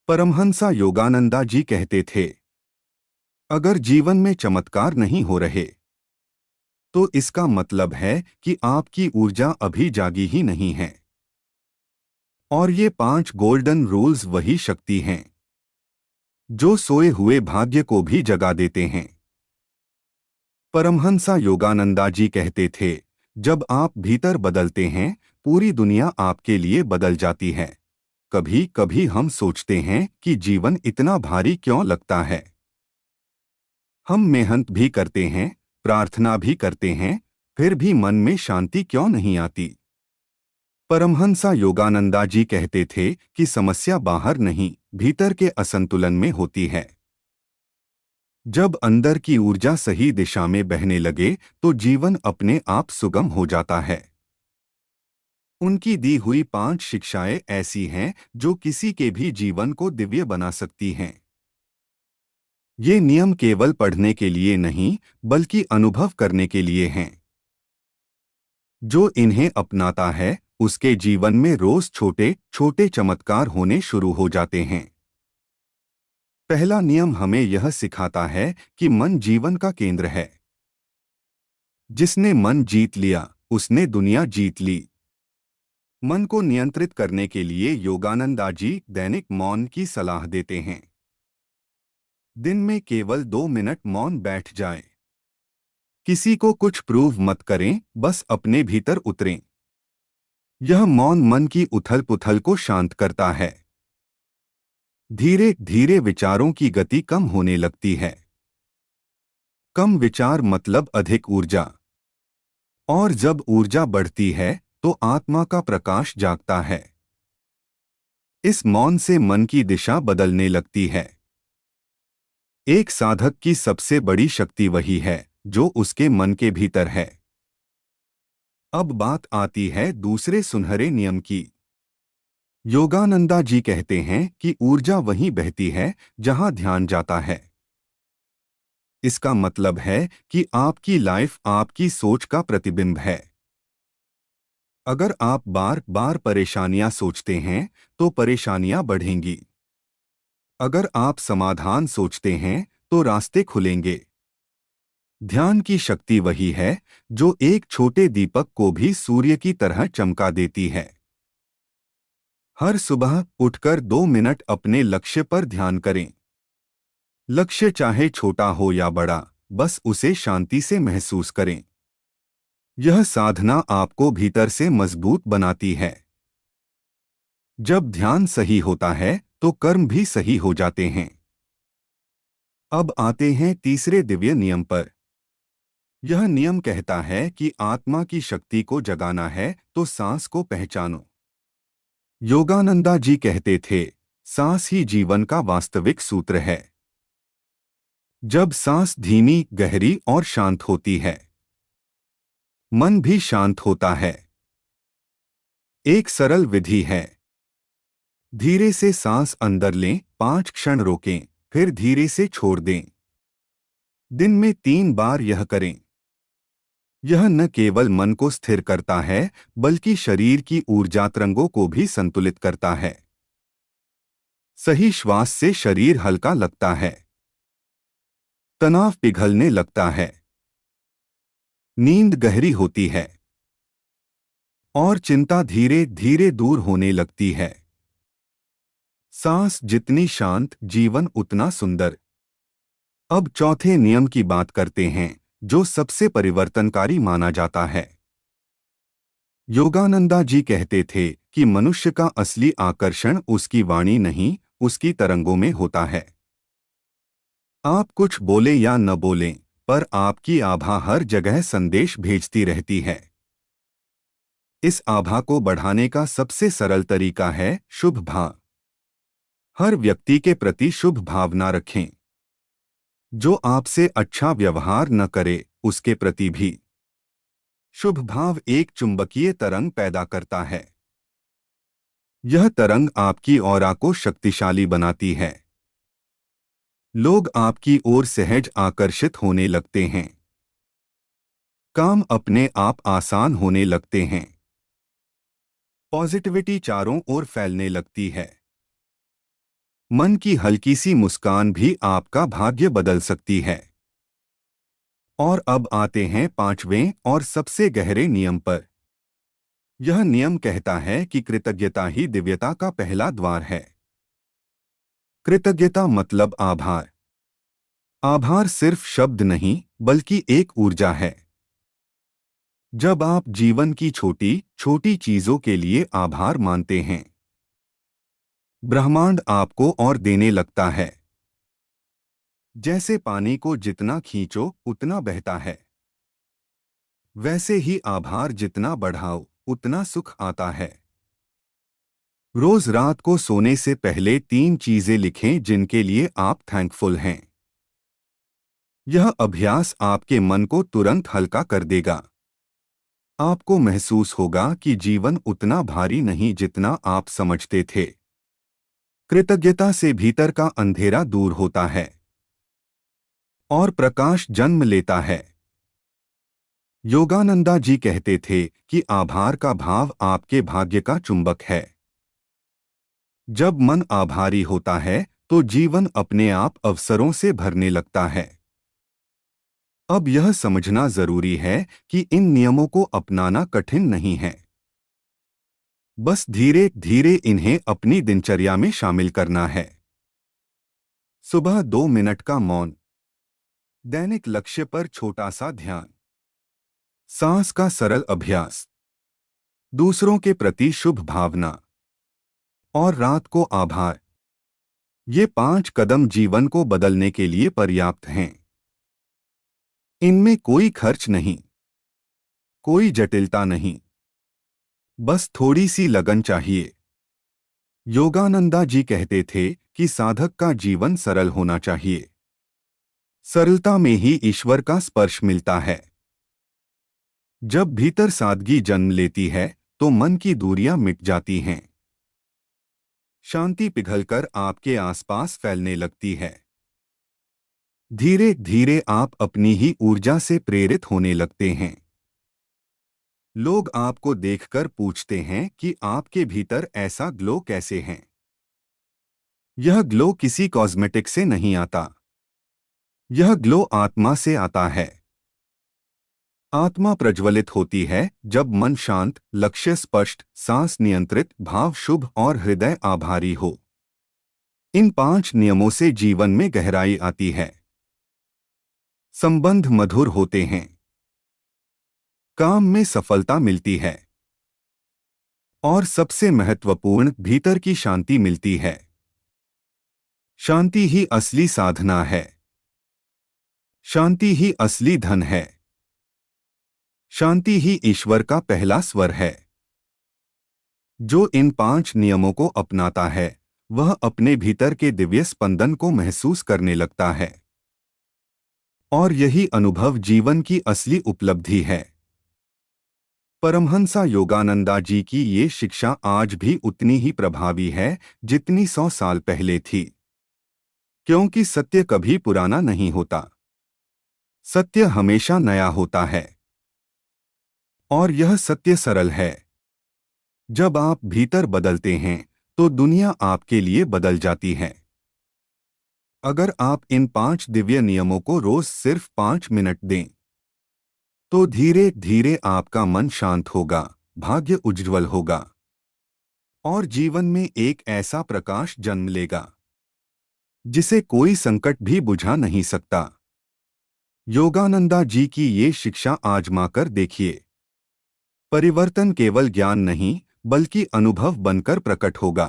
परमहंसा योगानंदा जी कहते थे, अगर जीवन में चमत्कार नहीं हो रहे तो इसका मतलब है कि आपकी ऊर्जा अभी जागी ही नहीं है। और ये 5 गोल्डन रूल्स वही शक्ति हैं जो सोए हुए भाग्य को भी जगा देते हैं। परमहंसा योगानंदा जी कहते थे, जब आप भीतर बदलते हैं पूरी दुनिया आपके लिए बदल जाती है। कभी कभी हम सोचते हैं कि जीवन इतना भारी क्यों लगता है। हम मेहनत भी करते हैं, प्रार्थना भी करते हैं, फिर भी मन में शांति क्यों नहीं आती। परमहंसा योगानंदा जी कहते थे कि समस्या बाहर नहीं, भीतर के असंतुलन में होती है। जब अंदर की ऊर्जा सही दिशा में बहने लगे तो जीवन अपने आप सुगम हो जाता है। उनकी दी हुई 5 शिक्षाएं ऐसी हैं जो किसी के भी जीवन को दिव्य बना सकती हैं। ये नियम केवल पढ़ने के लिए नहीं, बल्कि अनुभव करने के लिए हैं। जो इन्हें अपनाता है उसके जीवन में रोज छोटे छोटे चमत्कार होने शुरू हो जाते हैं। पहला नियम हमें यह सिखाता है कि मन जीवन का केंद्र है। जिसने मन जीत लिया उसने दुनिया जीत ली। मन को नियंत्रित करने के लिए योगानंदा जी दैनिक मौन की सलाह देते हैं। दिन में केवल 2 मिनट मौन बैठ जाएं। किसी को कुछ प्रूव मत करें, बस अपने भीतर उतरें। यह मौन मन की उथल पुथल को शांत करता है। धीरे धीरे विचारों की गति कम होने लगती है। कम विचार मतलब अधिक ऊर्जा। और जब ऊर्जा बढ़ती है तो आत्मा का प्रकाश जागता है। इस मौन से मन की दिशा बदलने लगती है। एक साधक की सबसे बड़ी शक्ति वही है जो उसके मन के भीतर है। अब बात आती है दूसरे सुनहरे नियम की। योगानंदा जी कहते हैं कि ऊर्जा वहीं बहती है जहां ध्यान जाता है। इसका मतलब है कि आपकी लाइफ आपकी सोच का प्रतिबिंब है। अगर आप बार बार परेशानियां सोचते हैं तो परेशानियां बढ़ेंगी। अगर आप समाधान सोचते हैं तो रास्ते खुलेंगे। ध्यान की शक्ति वही है जो एक छोटे दीपक को भी सूर्य की तरह चमका देती है। हर सुबह उठकर 2 मिनट अपने लक्ष्य पर ध्यान करें। लक्ष्य चाहे छोटा हो या बड़ा, बस उसे शांति से महसूस करें। यह साधना आपको भीतर से मजबूत बनाती है। जब ध्यान सही होता है तो कर्म भी सही हो जाते हैं। अब आते हैं तीसरे दिव्य नियम पर। यह नियम कहता है कि आत्मा की शक्ति को जगाना है तो सांस को पहचानो। योगानंदा जी कहते थे, सांस ही जीवन का वास्तविक सूत्र है। जब सांस धीमी, गहरी और शांत होती है, मन भी शांत होता है। एक सरल विधि है। धीरे से सांस अंदर लें, 5 क्षण रोकें, फिर धीरे से छोड़ दें। दिन में 3 बार यह करें। यह न केवल मन को स्थिर करता है, बल्कि शरीर की ऊर्जा तरंगों को भी संतुलित करता है। सही श्वास से शरीर हल्का लगता है। तनाव पिघलने लगता है। नींद गहरी होती है। और चिंता धीरे धीरे दूर होने लगती है। सांस जितनी शांत, जीवन उतना सुंदर। अब चौथे नियम की बात करते हैं, जो सबसे परिवर्तनकारी माना जाता है। योगानंदा जी कहते थे कि मनुष्य का असली आकर्षण उसकी वाणी नहीं, उसकी तरंगों में होता है। आप कुछ बोले या न बोलें, पर आपकी आभा हर जगह संदेश भेजती रहती है। इस आभा को बढ़ाने का सबसे सरल तरीका है शुभ भाव। हर व्यक्ति के प्रति शुभ भावना रखें। जो आपसे अच्छा व्यवहार न करे उसके प्रति भी। शुभ भाव एक चुंबकीय तरंग पैदा करता है। यह तरंग आपकी ऑरा को शक्तिशाली बनाती है। लोग आपकी ओर सहज आकर्षित होने लगते हैं। काम अपने आप आसान होने लगते हैं। पॉजिटिविटी चारों ओर फैलने लगती है। मन की हल्की सी मुस्कान भी आपका भाग्य बदल सकती है। और अब आते हैं पांचवें और सबसे गहरे नियम पर। यह नियम कहता है कि कृतज्ञता ही दिव्यता का पहला द्वार है। कृतज्ञता मतलब आभार। आभार सिर्फ शब्द नहीं, बल्कि एक ऊर्जा है। जब आप जीवन की छोटी छोटी चीजों के लिए आभार मानते हैं, ब्रह्मांड आपको और देने लगता है। जैसे पानी को जितना खींचो उतना बहता है, वैसे ही आभार जितना बढ़ाओ उतना सुख आता है। रोज रात को सोने से पहले 3 चीजें लिखें जिनके लिए आप थैंकफुल हैं। यह अभ्यास आपके मन को तुरंत हल्का कर देगा। आपको महसूस होगा कि जीवन उतना भारी नहीं जितना आप समझते थे। कृतज्ञता से भीतर का अंधेरा दूर होता है और प्रकाश जन्म लेता है। योगानंदा जी कहते थे कि आभार का भाव आपके भाग्य का चुंबक है। जब मन आभारी होता है तो जीवन अपने आप अवसरों से भरने लगता है। अब यह समझना जरूरी है कि इन नियमों को अपनाना कठिन नहीं है। बस धीरे धीरे इन्हें अपनी दिनचर्या में शामिल करना है। सुबह 2 मिनट का मौन, दैनिक लक्ष्य पर छोटा सा ध्यान, सांस का सरल अभ्यास, दूसरों के प्रति शुभ भावना और रात को आभार। ये 5 कदम जीवन को बदलने के लिए पर्याप्त हैं। इनमें कोई खर्च नहीं, कोई जटिलता नहीं, बस थोड़ी सी लगन चाहिए। योगानंदा जी कहते थे कि साधक का जीवन सरल होना चाहिए। सरलता में ही ईश्वर का स्पर्श मिलता है। जब भीतर सादगी जन्म लेती है तो मन की दूरियां मिट जाती हैं। शांति पिघलकर आपके आसपास फैलने लगती है। धीरे धीरे आप अपनी ही ऊर्जा से प्रेरित होने लगते हैं। लोग आपको देखकर पूछते हैं कि आपके भीतर ऐसा ग्लो कैसे है। यह ग्लो किसी कॉस्मेटिक से नहीं आता। यह ग्लो आत्मा से आता है। आत्मा प्रज्वलित होती है जब मन शांत, लक्ष्य स्पष्ट, सांस नियंत्रित, भाव शुभ और हृदय आभारी हो। इन 5 नियमों से जीवन में गहराई आती है। संबंध मधुर होते हैं। काम में सफलता मिलती है। और सबसे महत्वपूर्ण, भीतर की शांति मिलती है। शांति ही असली साधना है। शांति ही असली धन है। शांति ही ईश्वर का पहला स्वर है। जो इन 5 नियमों को अपनाता है वह अपने भीतर के दिव्य स्पंदन को महसूस करने लगता है। और यही अनुभव जीवन की असली उपलब्धि है। परमहंसा योगानंदा जी की ये शिक्षा आज भी उतनी ही प्रभावी है जितनी 100 साल पहले थी। क्योंकि सत्य कभी पुराना नहीं होता। सत्य हमेशा नया होता है। और यह सत्य सरल है। जब आप भीतर बदलते हैं तो दुनिया आपके लिए बदल जाती है। अगर आप इन 5 दिव्य नियमों को रोज सिर्फ 5 मिनट दें तो धीरे धीरे आपका मन शांत होगा, भाग्य उज्ज्वल होगा और जीवन में एक ऐसा प्रकाश जन्म लेगा जिसे कोई संकट भी बुझा नहीं सकता। योगानंदा जी की ये शिक्षा आजमा कर देखिए। परिवर्तन केवल ज्ञान नहीं बल्कि अनुभव बनकर प्रकट होगा।